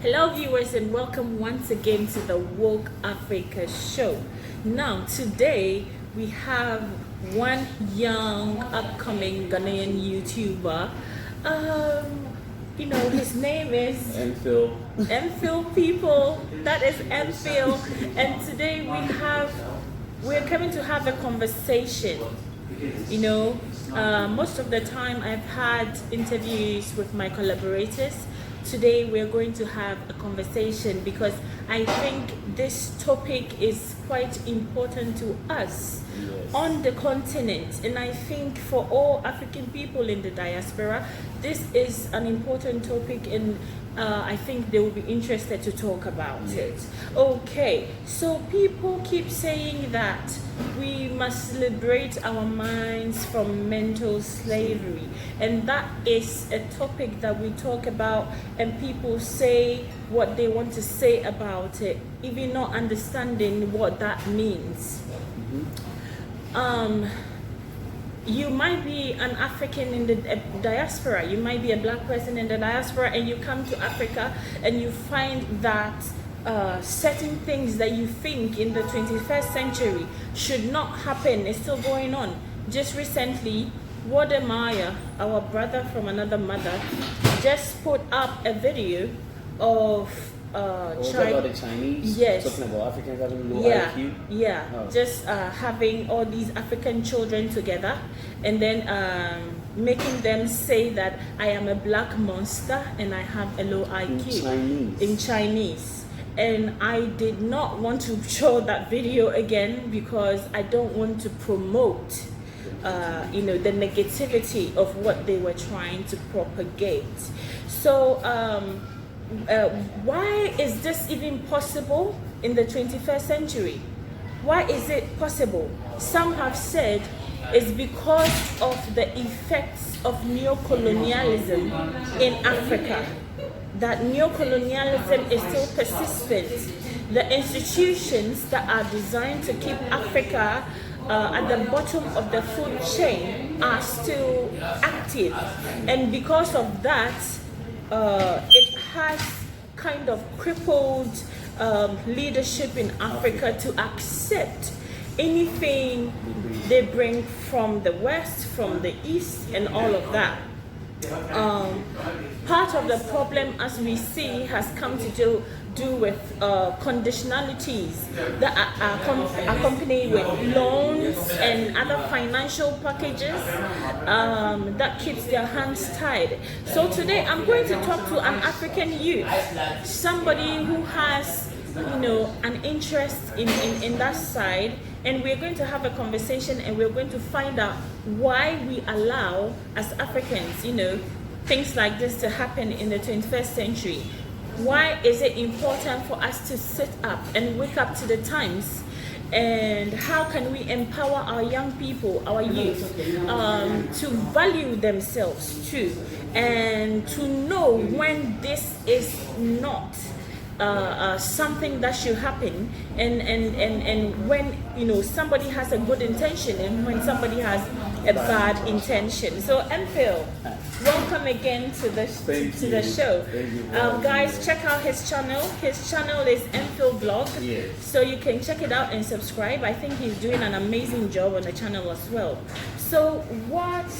Hello viewers and welcome once again to the Woke Africa show. Now today we have one young upcoming Ghanaian YouTuber. His name is M Phill. M Phill people. That is M Phill, and today we're coming to have a conversation. Most of the time I've had interviews with my collaborators. Today we're going to have a conversation because I think this topic is quite important to us on the continent, and I think for all African people in the diaspora this is an important topic, and I think they will be interested to talk about it. Okay, so people keep saying that we must liberate our minds from mental slavery, and that is a topic that we talk about, and people say what they want to say about it, even not understanding what that means. You might be an African in the diaspora, you might be a black person in the diaspora, and you come to Africa and you find that certain things that you think in the 21st century should not happen is still going on. Just recently, Wademaya, our brother from another mother, just put up a video of about the Chinese? Yes. Talking about Africans having low IQ? Yeah. Just having all these African children together and then making them say that I am a black monster and I have a low IQ. In Chinese. And I did not want to show that video again because I don't want to promote the negativity of what they were trying to propagate. So why is this even possible in the 21st century? Why is it possible? Some have said it's because of the effects of neocolonialism in Africa. That neocolonialism is still persistent. The institutions that are designed to keep Africa at the bottom of the food chain are still active, and because of that, it has kind of crippled leadership in Africa to accept anything they bring from the West, from the East, and all of that. Part of the problem, as we see, has come to do with conditionalities that are accompanied with loans and other financial packages that keeps their hands tied. So today I'm going to talk to an African youth, somebody who has an interest in that side, and we're going to have a conversation and we're going to find out why we allow, as Africans, things like this to happen in the 21st century. Why is it important for us to sit up and wake up to the times? And how can we empower our young people, our youth, to value themselves too, and to know when this is not something that should happen, and when somebody has a good intention and when somebody has a bad intention. So M Phill, welcome again to the show. Guys, check out his channel. His channel is M Phill Vlog. Yes. So you can check it out and subscribe. I think he's doing an amazing job on the channel as well. So what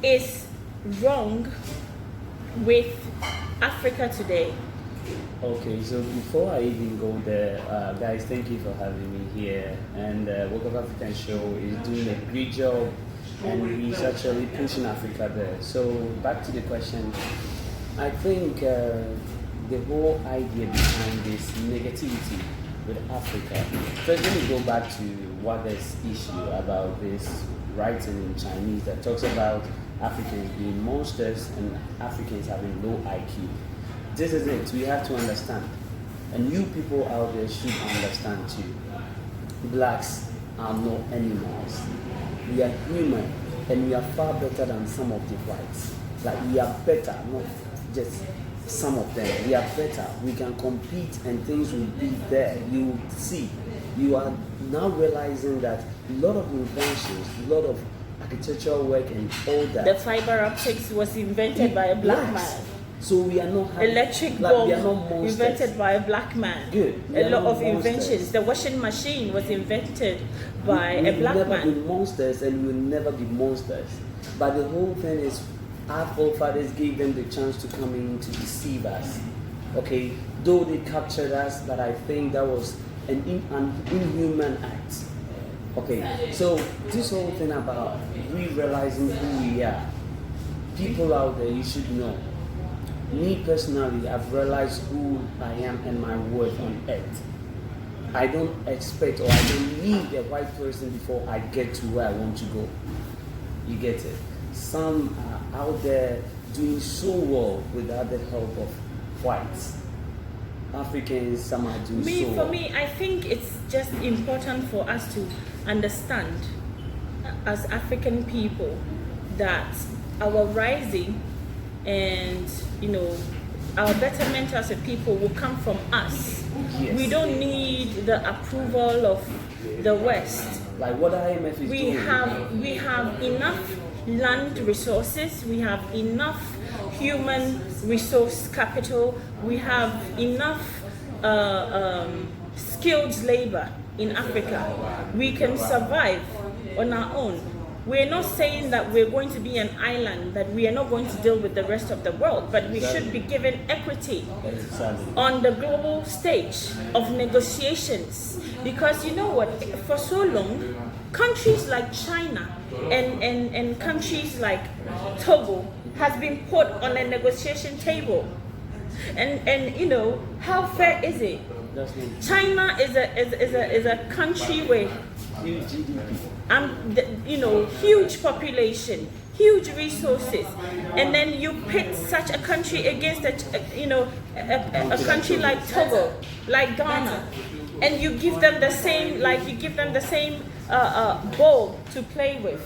is wrong with Africa today? Okay, so before I even go there, guys, thank you for having me here. And Woke Up African show is doing a great job, and he's actually pushing Africa there. So back to the question, I think the whole idea behind this negativity with Africa. First, let me go back to what this issue about this writing in Chinese that talks about Africans being monsters and Africans having low IQ. This is it. We have to understand, and you people out there should understand too. Blacks are not animals. We are human, and we are far better than some of the whites. Like, we are better, not just some of them. We are better. We can compete, and things will be there. You will see. You are now realizing that a lot of inventions, a lot of architectural work, and all that. The fiber optics was invented by a black man. So we are not having, electric like, bulb we are not monsters. invented by a black man. Good. We A are lot not of monsters. inventions. The washing machine was invented by we a black will never be man. monsters, and we will never be monsters. But the whole thing is, our forefathers gave them the chance to come in to deceive us. Okay, though they captured us, but I think that was an inhuman act. Okay, so this whole thing about realizing who we are, people out there, you should know. Me personally, I've realized who I am and my worth on earth. I don't expect, or I don't need a white person before I get to where I want to go. You get it? Some are out there doing so well without the help of whites. Africans, some are doing so well. For me, I think it's just important for us to understand as African people that our rising and, you know, our betterment as a people will come from us. Yes. We don't need the approval of the West. Like what IMF is We doing. have enough land resources, we have enough human resource capital, we have enough skilled labor in Africa. We can survive on our own. We're not saying that we're going to be an island, that we are not going to deal with the rest of the world, but we should be given equity on the global stage of negotiations. Because you know what, for so long, countries like China and countries like Togo has been put on a negotiation table. And you know, how fair is it? China is a country with huge GDP. you know, huge population, huge resources, and then you pit such a country against a country like Togo, like Ghana, and you give them the same, ball to play with.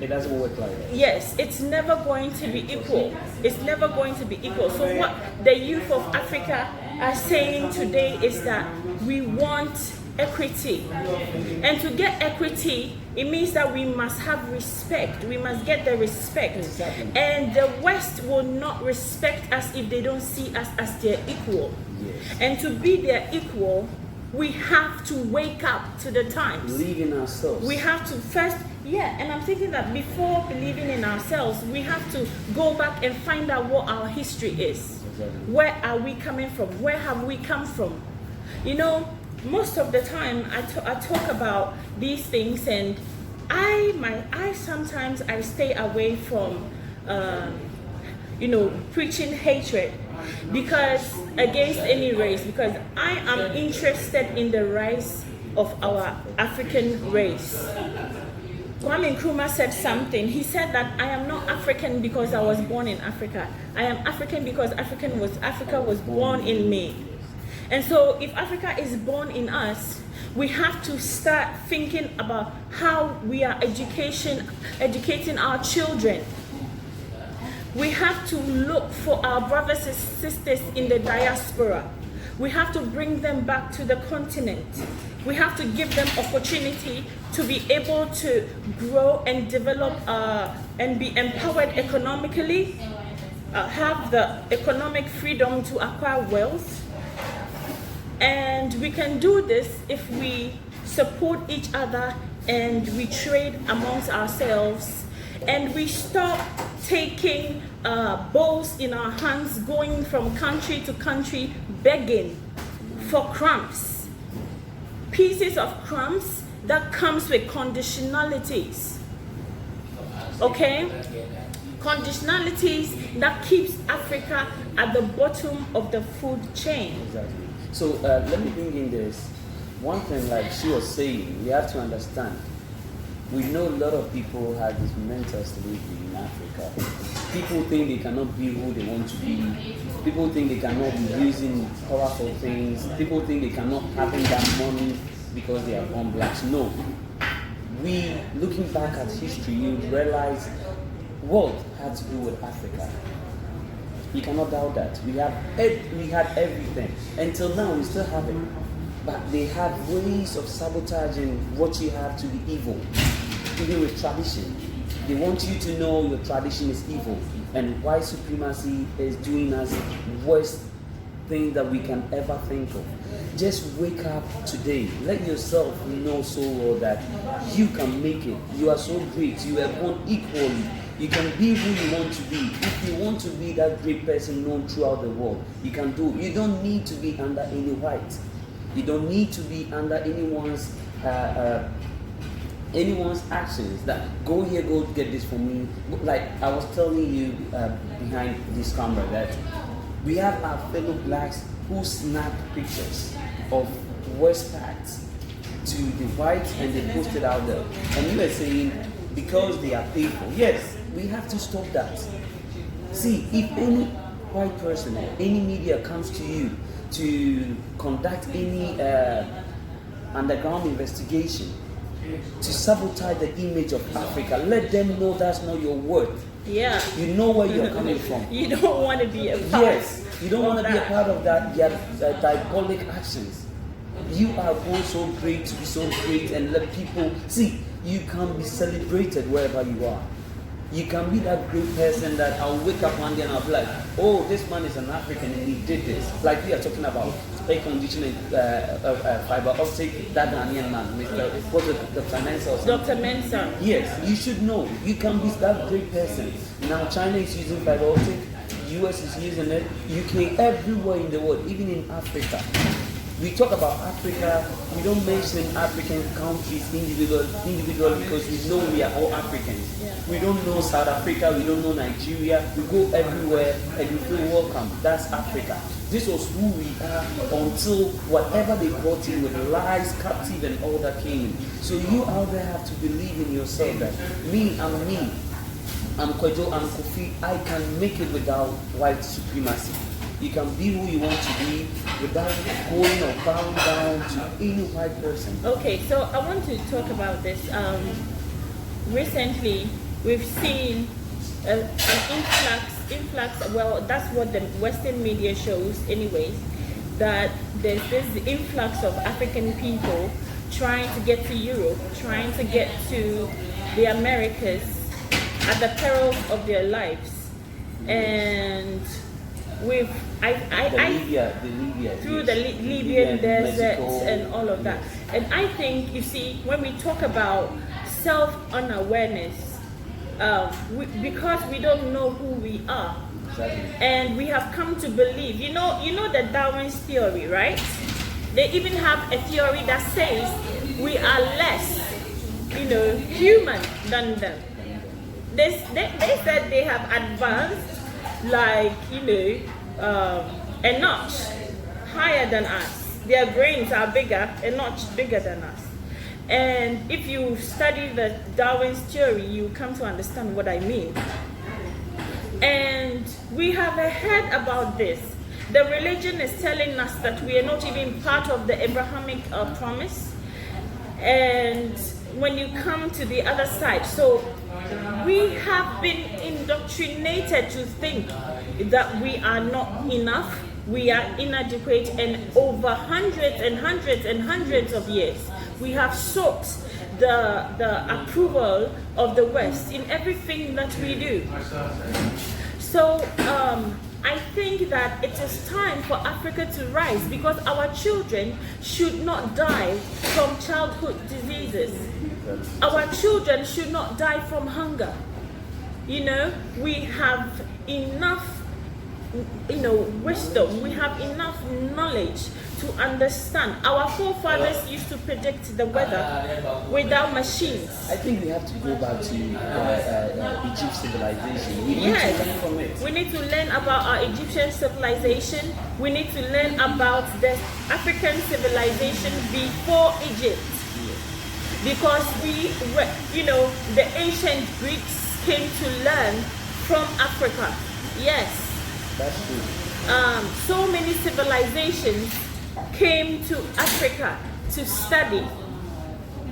It doesn't work like that. Yes, it's never going to be equal. It's never going to be equal. So what the youth of Africa are saying today is that we want equity. And to get equity, it means that we must have respect. We must get the respect. Exactly. And the West will not respect us if they don't see us as their equal. Yes. And to be their equal, we have to wake up to the times. Believe in ourselves. We have to first, and I'm thinking that before believing in ourselves, we have to go back and find out what our history is. Exactly. Where are we coming from? Where have we come from? You know, most of the time I talk about these things, and I sometimes stay away from preaching hatred because against any race, because I am interested in the rise of our African race. Kwame Nkrumah said something. He said that I am not African because I was born in Africa. I am African because Africa was born in me. And so if Africa is born in us, we have to start thinking about how we are educating our children. We have to look for our brothers and sisters in the diaspora. We have to bring them back to the continent. We have to give them opportunity to be able to grow and develop and be empowered economically, have the economic freedom to acquire wealth. And we can do this if we support each other and we trade amongst ourselves, and we stop taking bowls in our hands, going from country to country, begging for crumbs. Pieces of crumbs that comes with conditionalities. Okay? Conditionalities that keeps Africa at the bottom of the food chain. Exactly. So let me bring in this. One thing, like she was saying, we have to understand. We know a lot of people have this mental slavery in Africa. People think they cannot be who they want to be. People think they cannot be using powerful things. People think they cannot having that money because they are born blacks. No. We, looking back at history, you realize what had to do with Africa. You cannot doubt that. We had everything. Until now, we still have it. But they have ways of sabotaging what you have to be evil. Even with tradition. They want you to know your tradition is evil. and white supremacy is doing us worst thing that we can ever think of. Just wake up today. Let yourself know so well that you can make it. You are so great. You are born equally. You can be who you want to be. If you want to be that great person known throughout the world, you can do it. You don't need to be under any white. You don't need to be under anyone's actions that go here, go get this for me. Like I was telling you behind this camera that we have our fellow blacks who snap pictures of worst parts to the whites and they post it out there. And you were saying because they are painful. Yes, we have to stop that. See, if any white person or any media comes to you to conduct any underground investigation to sabotage the image of Africa, let them know that's not your worth. Yeah. You know where you're coming from. You don't want to be a part. Yes, you don't want to be a part of that diabolic actions. You are both so great to be so great and let people see you can be celebrated wherever you are. You can be that great person that I'll wake up one day and I'll be like, oh, this man is an African and he did this. Like we are talking about air conditioning, fiber optic, that Ghanaian man, Mr. What's the financial? Dr. Mensah. Yes, you should know. You can be that great person. Now China is using fiber optic, US is using it, UK, everywhere in the world, even in Africa. We talk about Africa, we don't mention African countries individually because we know we are all Africans. Yeah. We don't know South Africa, we don't know Nigeria, we go everywhere and we feel welcome. That's Africa. This was who we are until whatever they brought in with lies, captive and all that came in. So you out there have to believe in yourself that me, I'm Kwejo, I'm Kofi, I can make it without white supremacy. You can be who you want to be without going or bowing down to any white person. Okay, so I want to talk about this. Recently, we've seen an influx. Well, that's what the Western media shows, anyways. That there's this influx of African people trying to get to Europe, trying to get to the Americas at the peril of their lives, and with Libya, through yes. the Libyan desert Mexico, and all of that. yes. And I think, you see, when we talk about self-unawareness, because we don't know who we are, Exactly. and we have come to believe, you know the Darwin's theory, right? They even have a theory that says we are less, human than them. They said they have advanced like a notch higher than us. Their brains are bigger, a notch bigger than us. And if you study the Darwin's theory, you come to understand what I mean. And we have heard about this. The religion is telling us that we are not even part of the Abrahamic promise. And when you come to the other side, so we have been indoctrinated to think that we are not enough, we are inadequate, and over hundreds and hundreds and hundreds of years, we have sought the approval of the West in everything that we do. So I think that it is time for Africa to rise, because our children should not die from childhood diseases. Our children should not die from hunger. We have enough, wisdom. We have enough knowledge to understand. Our forefathers used to predict the weather without machines. I think we have to go back to Egypt civilization. We need Yes, to learn from it. we need to learn about our Egyptian civilization. We need to learn about the African civilization before Egypt. Because the ancient Greeks came to learn from Africa. Yes. That's true. So many civilizations came to Africa to study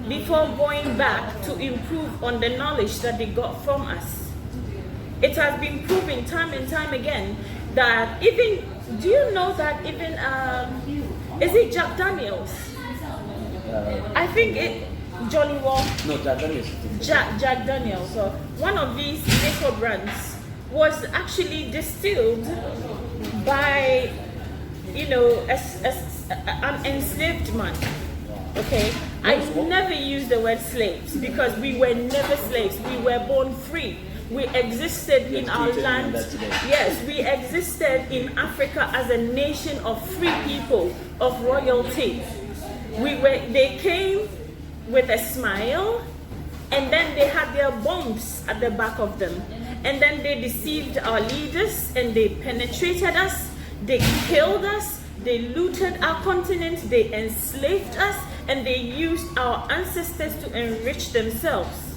before going back to improve on the knowledge that they got from us. It has been proven time and time again that even, do you know that even, is it Jack Daniels? I think it, Johnny Walker. No, Jack Daniels. Jack Daniels, or one of these liquor brands, was actually distilled by, you know, an enslaved man. Okay, I never use the word slaves because we were never slaves. We were born free. We existed in our land. Yes, we existed in Africa as a nation of free people, of royalty. They came with a smile, and then they had their bombs at the back of them. And then they deceived our leaders, and they penetrated us, they killed us, they looted our continent, they enslaved us, and they used our ancestors to enrich themselves.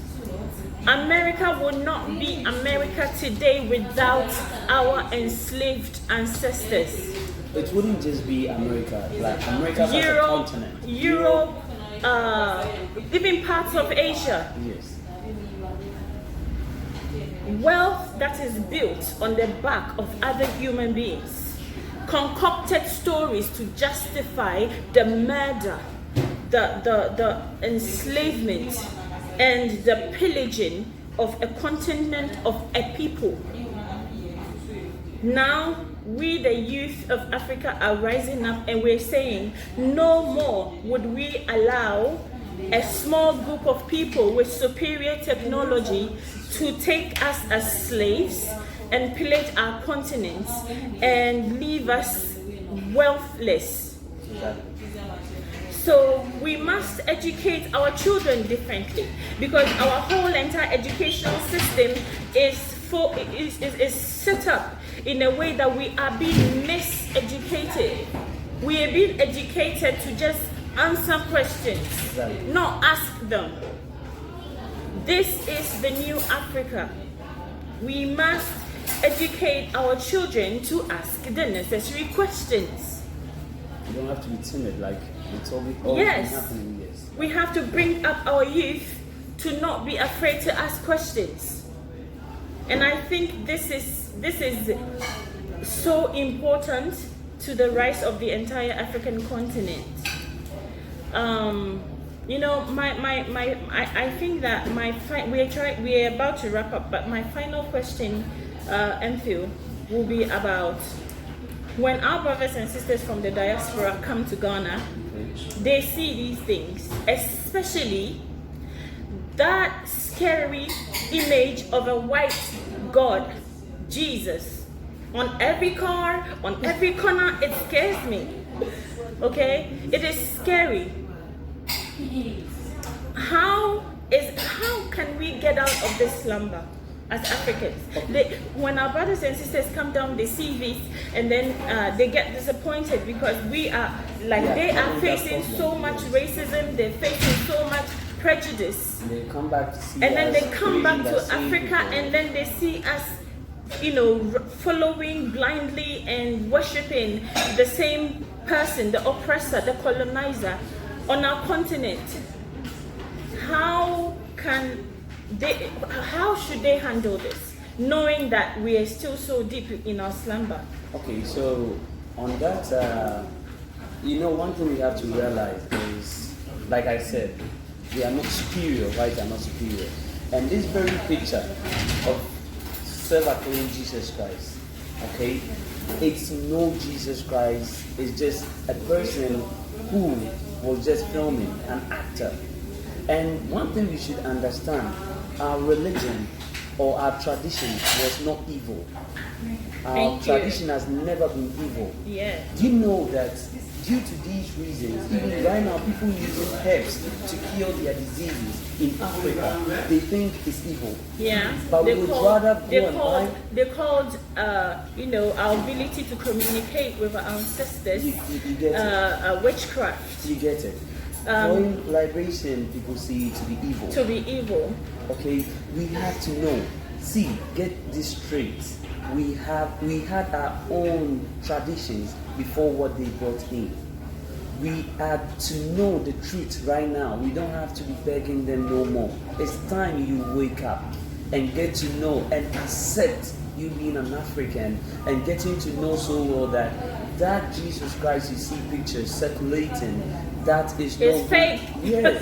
America would not be America today without our enslaved ancestors. It wouldn't just be America, like America as a continent. Europe, even parts of Asia. Yes. Wealth that is built on the back of other human beings. Concocted stories to justify the murder, the enslavement, and the pillaging of a continent, of a people. Now, we, the youth of Africa, are rising up and we're saying, no more would we allow a small group of people with superior technology to take us as slaves and pillage our continents and leave us wealthless. So we must educate our children differently, because our whole entire educational system is set up in a way that we are being miseducated. We are being educated to just answer questions, not ask them. This is the new Africa. We must educate our children to ask the necessary questions. You don't have to be timid, like it's always been happening. Yes. We have to bring up our youth to not be afraid to ask questions. And I think this is so important to the rise of the entire African continent. You know, I think that we are about to wrap up, but my final question, M Phill, will be about when our brothers and sisters from the diaspora come to Ghana, they see these things, especially that scary image of a white God, Jesus, on every car, on every corner. It scares me. Okay, it is scary. How can we get out of this slumber as Africans? When our brothers and sisters come down, they see this, and then they get disappointed because they are facing so much racism, they're facing so much prejudice. They come back to see and then they come back to Africa, and then they see us, you know, following blindly and worshiping the same person, the oppressor, the colonizer on our continent. How should they handle this, knowing that we are still so deep in our slumber? Okay, so on that, you know, one thing we have to realize is, like I said, we are not superior, whites are not superior. And this very picture of self-acclaimed Jesus Christ, okay, it's no Jesus Christ, it's just a person who was just filming, an actor. And one thing we should understand, our religion or our tradition was not evil. Our tradition has never been evil. Yeah. Do you know that due to these reasons, even right now, people using herbs to cure their diseases in Africa, they think it's evil. Yeah. But we would rather go They called, you know, our ability to communicate with our ancestors, you get it. Witchcraft. You get it. Foreign liberation, people see it to be evil. To be evil. Okay, we have to know. See, get this straight. We had our own traditions before what they brought in. We had to know the truth right now. We don't have to be begging them no more. It's time you wake up and get to know and accept you being an African and getting to know so well that Jesus Christ you see pictures circulating, that is it's fake. Yes,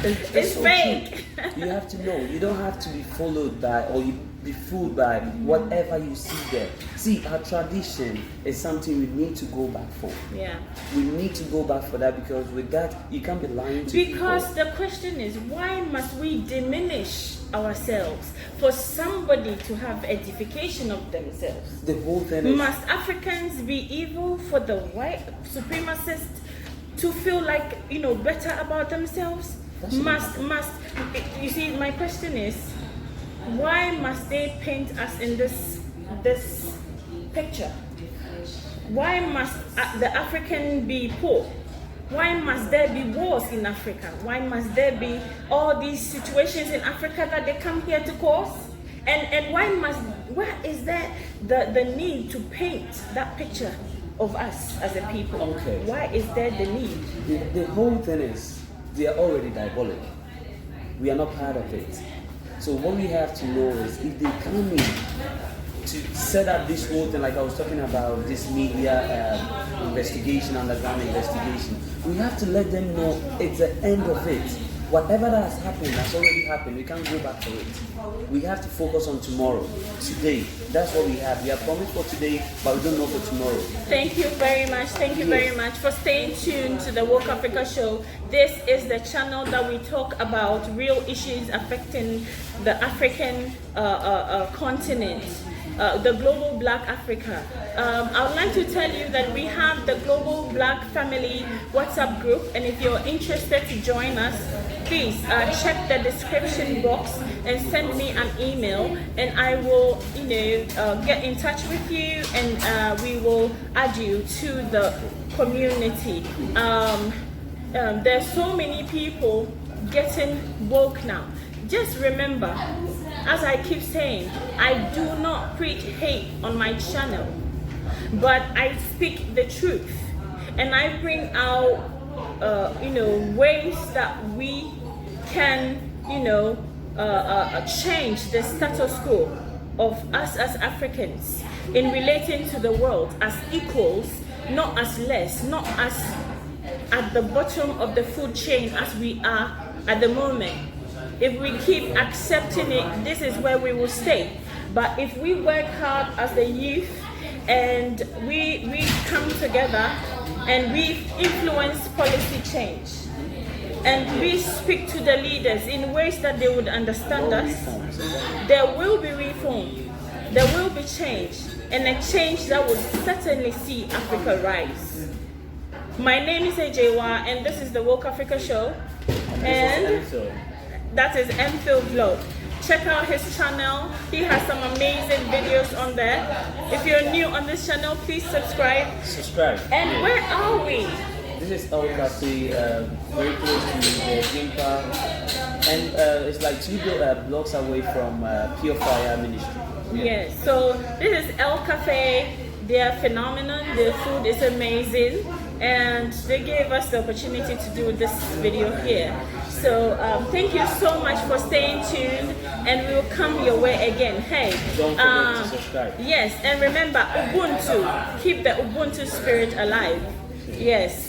it's it's so fake. True. You have to know. You don't have to be followed by, or be fooled by whatever you see there. See, our tradition is something we need to go back for. Yeah. We need to go back for that, because with that, you can't be lying to people. Because the question is, why must we diminish ourselves for somebody to have edification of themselves? The whole thing is... Must Africans be evil for the white supremacists to feel like, better about themselves? You see, my question is, why must they paint us in this picture? Why must the African be poor? Why must there be wars in Africa? Why must there be all these situations in Africa that they come here to cause? And why is there the need to paint that picture of us as a people? Okay. Why is there the need? The whole thing is, they are already diabolic. We are not part of it. So what we have to know is, if they come in to set up this whole thing, like I was talking about, this media investigation, underground investigation, we have to let them know it's the end of it. Whatever that has happened, has already happened. We can't go back for it. We have to focus on tomorrow, today. That's what we have. We are promised for today, but we don't know for tomorrow. Thank you very much. Thank you very much for staying tuned to the Woke Africa Show. This is the channel that we talk about real issues affecting the African continent. The Global Black Africa. I would like to tell you that we have the Global Black Family WhatsApp group, and if you're interested to join us, please check the description box and send me an email, and I will, get in touch with you, and we will add you to the community. There's so many people getting woke now. Just remember, as I keep saying, I do not preach hate on my channel, but I speak the truth, and I bring out, ways that we can, change the status quo of us as Africans in relating to the world as equals, not as less, not as at the bottom of the food chain as we are at the moment. If we keep accepting it, this is where we will stay. But if we work hard as the youth, and we come together and we influence policy change, and we speak to the leaders in ways that they would understand us, there will be reform, there will be change, and a change that would certainly see Africa rise. My name is Ejewa, and this is the Woke Africa Show. And that is M Phill Vlog. Check out his channel. He has some amazing videos on there. If you're new on this channel, please subscribe. And where are we? This is El Cafe, very close to the Game Park, and it's like 2 blocks away from Pure Fire Ministry. Yes, so this is El Cafe. They are phenomenal. The food is amazing, and they gave us the opportunity to do this video here. So thank you so much for staying tuned, and we will come your way again. Hey, don't forget to subscribe. Yes, and remember Ubuntu. Keep the Ubuntu spirit alive. Yes.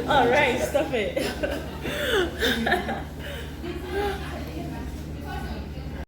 All right, stop it.